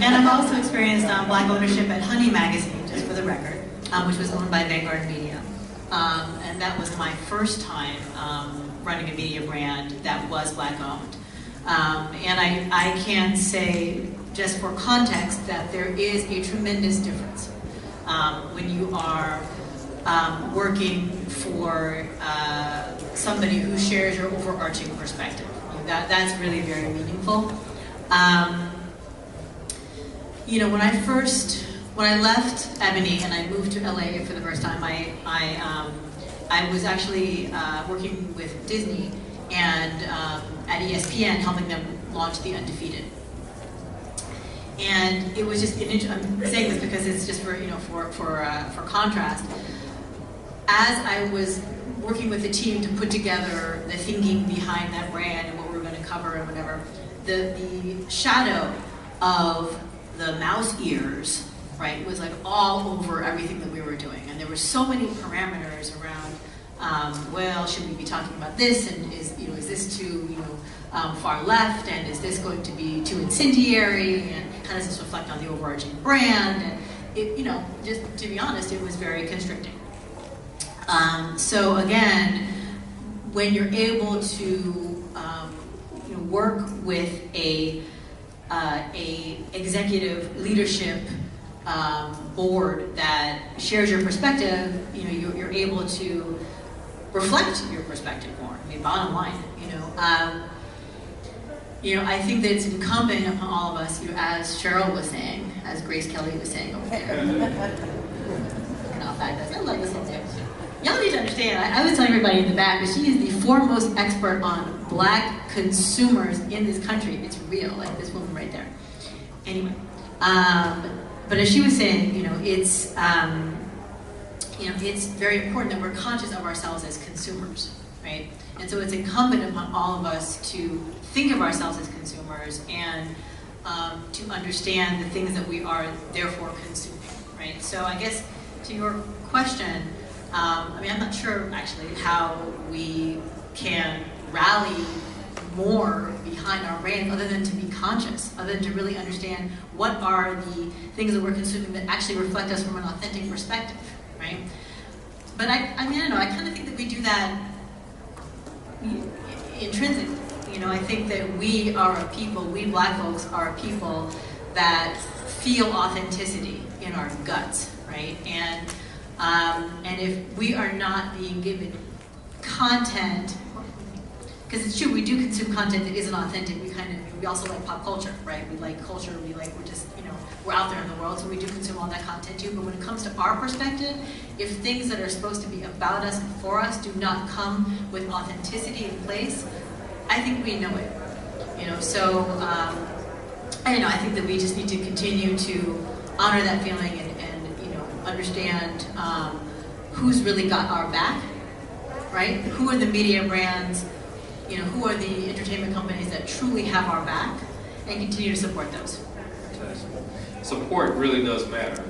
And I've also experienced black ownership at Honey Magazine, just for the record, which was owned by Vanguard Media. And that was my first time running a media brand that was black owned. And I can say, just for context, that there is a tremendous difference when you are working for somebody who shares your overarching perspective. That's really very meaningful. You know, when I left Ebony and I moved to LA for the first time, I was actually working with Disney and at ESPN, helping them launch The Undefeated. And it was just I'm saying this because it's just for for contrast. As I was working with the team to put together the thinking behind that brand and what we were going to cover and whatever, the shadow of the mouse ears, right, was like all over everything that we were doing, and there were so many parameters around. Well, should we be talking about this, and is this too far left, and is this going to be too incendiary, and how does this reflect on the overarching brand? And it, just to be honest, it was very constricting. So again, when you're able to work with a executive leadership board that shares your perspective, you're able to reflect your perspective more. I mean, bottom line, I think that it's incumbent upon all of us, as Cheryl was saying, as Grace Kelly was saying over there. Looking all fabulous. I love this whole thing. Y'all need to understand, I was telling everybody in the back that she is the foremost expert on black consumers in this country. It's real, like this woman right there. Anyway, but as she was saying, it's very important that we're conscious of ourselves as consumers, right? And so it's incumbent upon all of us to think of ourselves as consumers and to understand the things that we are therefore consuming, right? So I guess to your question, I'm not sure actually how we can rally more behind our brand other than to be conscious, other than to really understand what are the things that we're consuming that actually reflect us from an authentic perspective, right? But I don't know, I kind of think that we do that intrinsically. I think that we are a people, we black folks are a people that feel authenticity in our guts, right? And if we are not being given content, because it's true, we do consume content that isn't authentic. We also like pop culture, right? We like culture. We're out there in the world, so we do consume all that content too. But when it comes to our perspective, if things that are supposed to be about us and for us do not come with authenticity in place, I think we know it. So I think that we just need to continue to honor that feeling and understand who's really got our back, right? Who are the media brands? Who are the entertainment companies that truly have our back, and continue to support those. Support really does matter.